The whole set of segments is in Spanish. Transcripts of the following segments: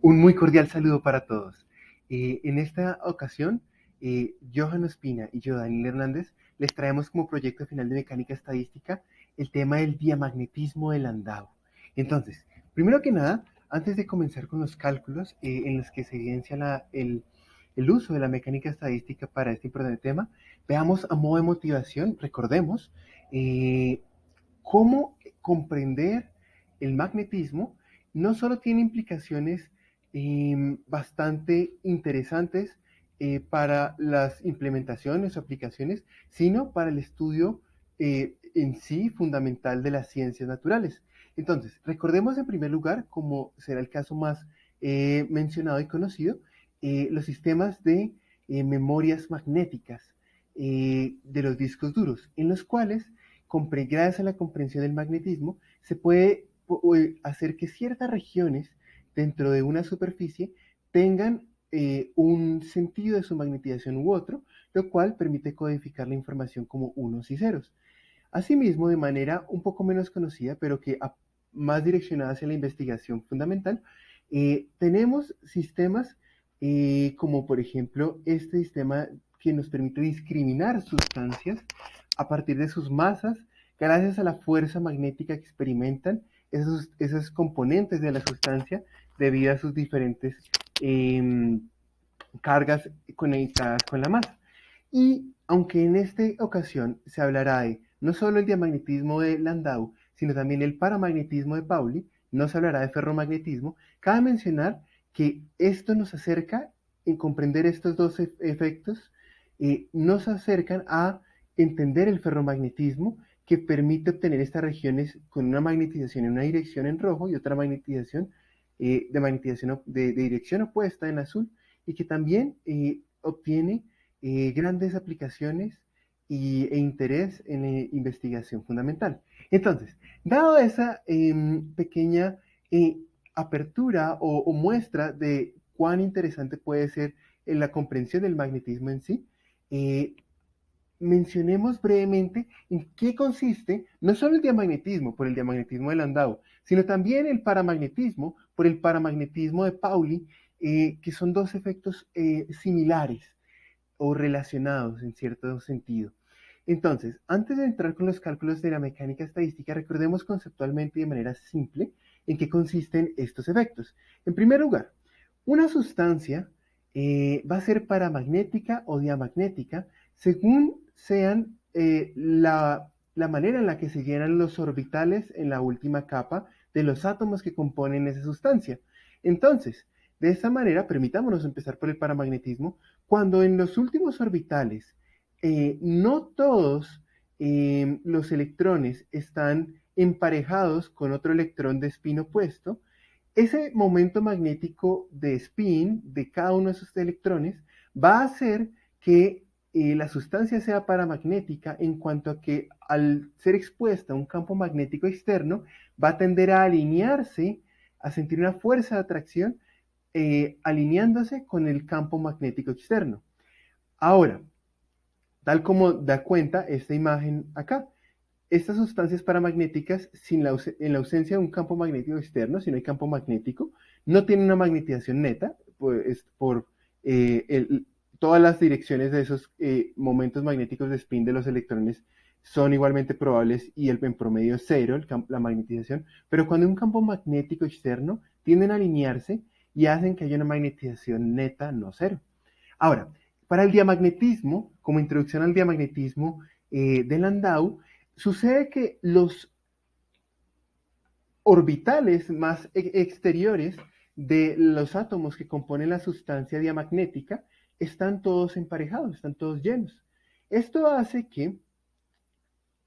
Un muy cordial saludo para todos. En esta ocasión, Johan Ospina y yo, Daniel Hernández, les traemos como proyecto final de mecánica estadística el tema del diamagnetismo de Landau. Entonces, primero que nada, antes de comenzar con los cálculos en los que se evidencia el uso de la mecánica estadística para este importante tema, veamos a modo de motivación, recordemos eh, cómo comprender el magnetismo no solo tiene implicaciones bastante interesantes para las implementaciones o aplicaciones, sino para el estudio en sí fundamental de las ciencias naturales. Entonces, recordemos en primer lugar, como será el caso más mencionado y conocido, los sistemas de memorias magnéticas de los discos duros, en los cuales gracias a la comprensión del magnetismo, se puede hacer que ciertas regiones dentro de una superficie tengan un sentido de su magnetización u otro, lo cual permite codificar la información como unos y ceros. Asimismo, de manera un poco menos conocida, pero que más direccionada hacia la investigación fundamental, tenemos sistemas como por ejemplo este sistema que nos permite discriminar sustancias a partir de sus masas, gracias a la fuerza magnética que experimentan esos componentes de la sustancia debido a sus diferentes eh, cargas conectadas con la masa. Y aunque en esta ocasión se hablará de no solo el diamagnetismo de Landau, sino también el paramagnetismo de Pauli, no se hablará de ferromagnetismo, cabe mencionar que esto nos acerca, en comprender estos dos efectos, nos acercan a entender el ferromagnetismo que permite obtener estas regiones con una magnetización en una dirección en rojo y otra magnetización de dirección opuesta en azul, y que también obtiene grandes aplicaciones e interés en investigación fundamental. Entonces, dado esa pequeña eh, apertura o muestra de cuán interesante puede ser en la comprensión del magnetismo en sí, eh, mencionemos brevemente en qué consiste no solo el diamagnetismo por el diamagnetismo de Landau, sino también el paramagnetismo por el paramagnetismo de Pauli, que son dos efectos similares o relacionados en cierto sentido. Entonces, antes de entrar con los cálculos de la mecánica estadística, recordemos conceptualmente y de manera simple en qué consisten estos efectos. En primer lugar, una sustancia va a ser paramagnética o diamagnética según sean la manera en la que se llenan los orbitales en la última capa de los átomos que componen esa sustancia. Entonces, de esta manera, permitámonos empezar por el paramagnetismo, cuando en los últimos orbitales no todos los electrones están emparejados con otro electrón de spin opuesto, ese momento magnético de spin de cada uno de esos electrones va a hacer que la sustancia sea paramagnética en cuanto a que al ser expuesta a un campo magnético externo va a tender a alinearse, a sentir una fuerza de atracción alineándose con el campo magnético externo. Ahora, tal como da cuenta esta imagen acá, estas sustancias paramagnéticas, en la ausencia de un campo magnético externo, si no hay campo magnético, no tienen una magnetización neta, pues, por todas las direcciones de esos momentos magnéticos de spin de los electrones son igualmente probables y en promedio es cero la magnetización, pero cuando hay un campo magnético externo, tienden a alinearse y hacen que haya una magnetización neta, no cero. Ahora, para el diamagnetismo, como introducción al diamagnetismo de Landau, sucede que los orbitales más exteriores de los átomos que componen la sustancia diamagnética están todos emparejados, están todos llenos. Esto hace que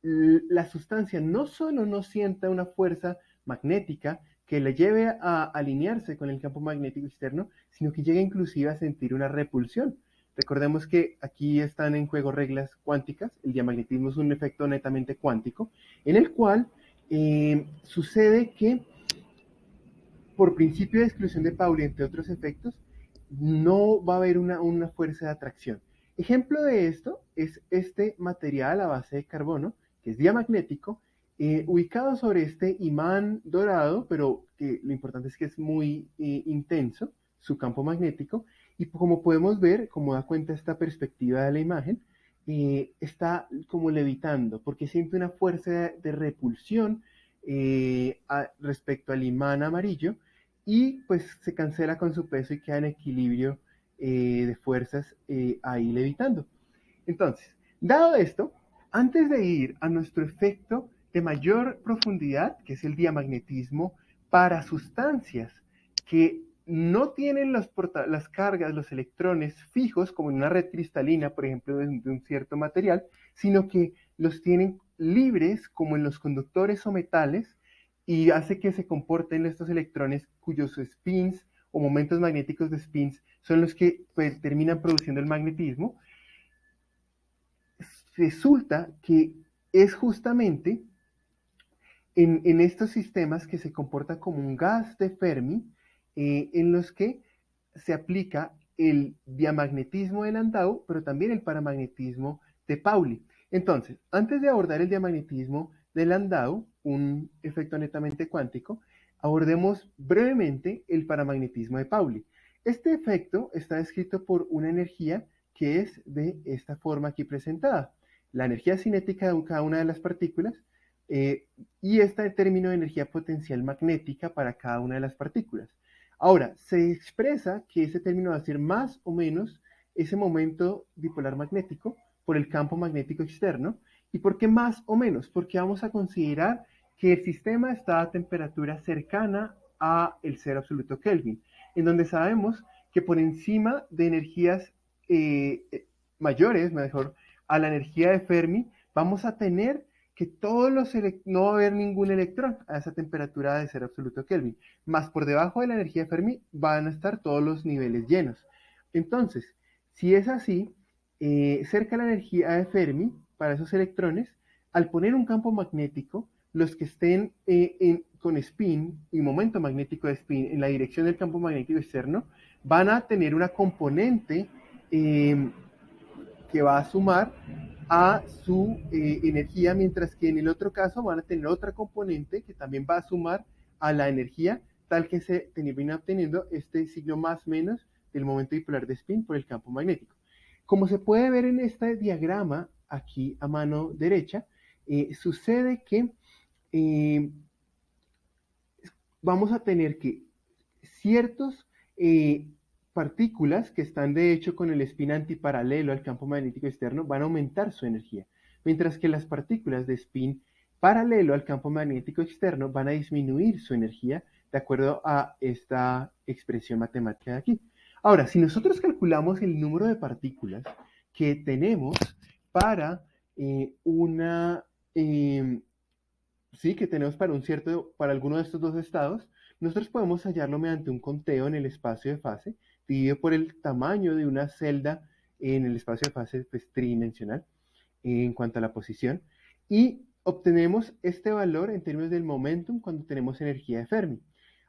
la sustancia no solo no sienta una fuerza magnética que le lleve a alinearse con el campo magnético externo, sino que llega inclusive a sentir una repulsión. Recordemos que aquí están en juego reglas cuánticas, el diamagnetismo es un efecto netamente cuántico, en el cual sucede que por principio de exclusión de Pauli, entre otros efectos, no va a haber una fuerza de atracción. Ejemplo de esto es este material a base de carbono, que es diamagnético, ubicado sobre este imán dorado, pero que lo importante es que es muy intenso, su campo magnético, y como podemos ver, como da cuenta esta perspectiva de la imagen, está como levitando, porque siente una fuerza de repulsión respecto al imán amarillo, y pues se cancela con su peso y queda en equilibrio de fuerzas ahí levitando. Entonces, dado esto, antes de ir a nuestro efecto de mayor profundidad, que es el diamagnetismo para sustancias que no tienen las cargas, los electrones fijos, como en una red cristalina, por ejemplo, de un cierto material, sino que los tienen libres, como en los conductores o metales, y hace que se comporten estos electrones cuyos spins o momentos magnéticos de spins son los que pues, terminan produciendo el magnetismo. Resulta que es justamente en estos sistemas que se comporta como un gas de Fermi, en los que se aplica el diamagnetismo de Landau, pero también el paramagnetismo de Pauli. Entonces, antes de abordar el diamagnetismo de Landau, un efecto netamente cuántico, abordemos brevemente el paramagnetismo de Pauli. Este efecto está descrito por una energía que es de esta forma aquí presentada. La energía cinética de cada una de las partículas y este término de energía potencial magnética para cada una de las partículas. Ahora, se expresa que ese término va a ser más o menos ese momento dipolar magnético por el campo magnético externo. ¿Y por qué más o menos? Porque vamos a considerar que el sistema está a temperatura cercana a el cero absoluto Kelvin, en donde sabemos que por encima de energías mayores, mejor, a la energía de Fermi, vamos a tener que no va a haber ningún electrón a esa temperatura de cero absoluto Kelvin, más por debajo de la energía de Fermi van a estar todos los niveles llenos. Entonces, si es así, cerca de la energía de Fermi, para esos electrones, al poner un campo magnético, los que estén con spin y momento magnético de spin en la dirección del campo magnético externo, van a tener una componente que va a sumar a su energía, mientras que en el otro caso van a tener otra componente que también va a sumar a la energía, tal que se termina obteniendo este signo más menos del momento dipolar de spin por el campo magnético. Como se puede ver en este diagrama aquí a mano derecha, sucede que vamos a tener que ciertos partículas que están de hecho con el spin antiparalelo al campo magnético externo van a aumentar su energía, mientras que las partículas de spin paralelo al campo magnético externo van a disminuir su energía de acuerdo a esta expresión matemática de aquí. Ahora, si nosotros calculamos el número de partículas que tenemos para sí, que tenemos para alguno de estos dos estados, nosotros podemos hallarlo mediante un conteo en el espacio de fase, dividido por el tamaño de una celda en el espacio de fase pues, tridimensional en cuanto a la posición, y obtenemos este valor en términos del momentum cuando tenemos energía de Fermi.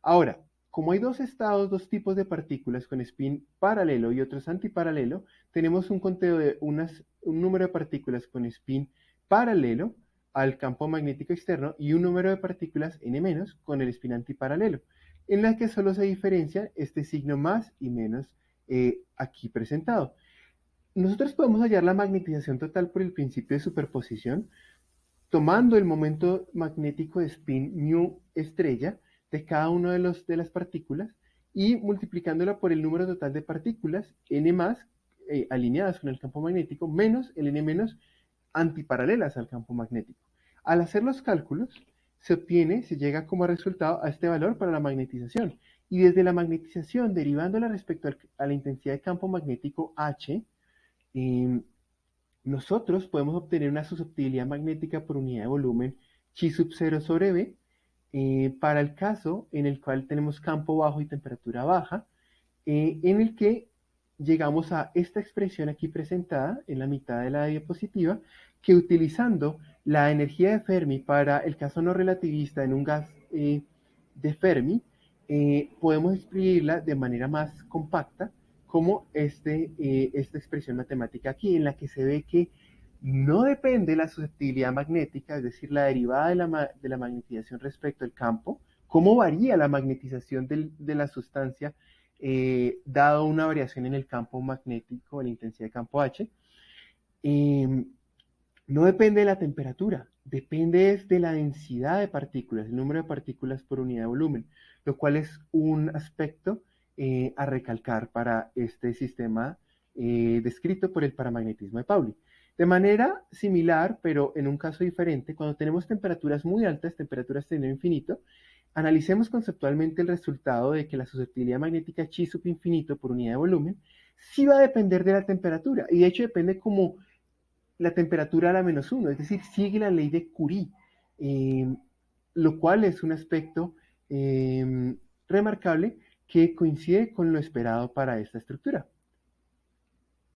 Ahora, como hay dos estados, dos tipos de partículas con spin paralelo y otros antiparalelo, tenemos un conteo de un número de partículas con spin paralelo al campo magnético externo y un número de partículas n- con el spin antiparalelo, en la que solo se diferencia este signo más y menos aquí presentado. Nosotros podemos hallar la magnetización total por el principio de superposición, tomando el momento magnético de spin mu estrella de cada una de las partículas y multiplicándola por el número total de partículas n más alineadas con el campo magnético menos el n menos antiparalelas al campo magnético. Al hacer los cálculos, se llega como resultado a este valor para la magnetización. Y desde la magnetización, derivándola respecto a la intensidad de campo magnético H, eh, nosotros podemos obtener una susceptibilidad magnética por unidad de volumen chi sub 0 sobre B para el caso en el cual tenemos campo bajo y temperatura baja, en el que llegamos a esta expresión aquí presentada en la mitad de la diapositiva, que utilizando la energía de Fermi para el caso no relativista en un gas de Fermi, podemos escribirla de manera más compacta como esta expresión matemática aquí, en la que se ve que No depende la susceptibilidad magnética, es decir, la derivada de la magnetización respecto al campo, cómo varía la magnetización de la sustancia dado una variación en el campo magnético, en la intensidad de campo H. Eh, no depende de la temperatura, depende de la densidad de partículas, el número de partículas por unidad de volumen, lo cual es un aspecto a recalcar para este sistema descrito por el paramagnetismo de Pauli. De manera similar, pero en un caso diferente, cuando tenemos temperaturas muy altas, temperaturas tendiendo a infinito, analicemos conceptualmente el resultado de que la susceptibilidad magnética chi sub infinito por unidad de volumen sí va a depender de la temperatura, y de hecho depende como la temperatura a la -1, es decir, sigue la ley de Curie, eh, lo cual es un aspecto remarcable que coincide con lo esperado para esta estructura.